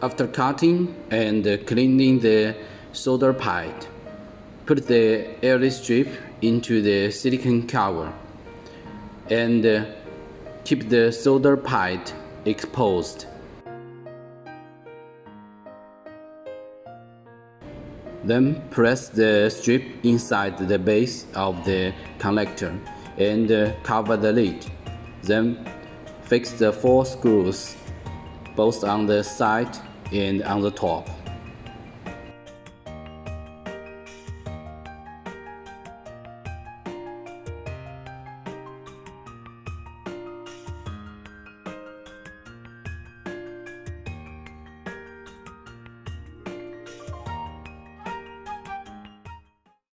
After cutting and cleaning the solder pipe, put the air strip into the silicone cover and keep the solder pipe exposed. Then press the strip inside the base of the connector and cover the lid. Then fix the 4 screws, both on the side and on the top.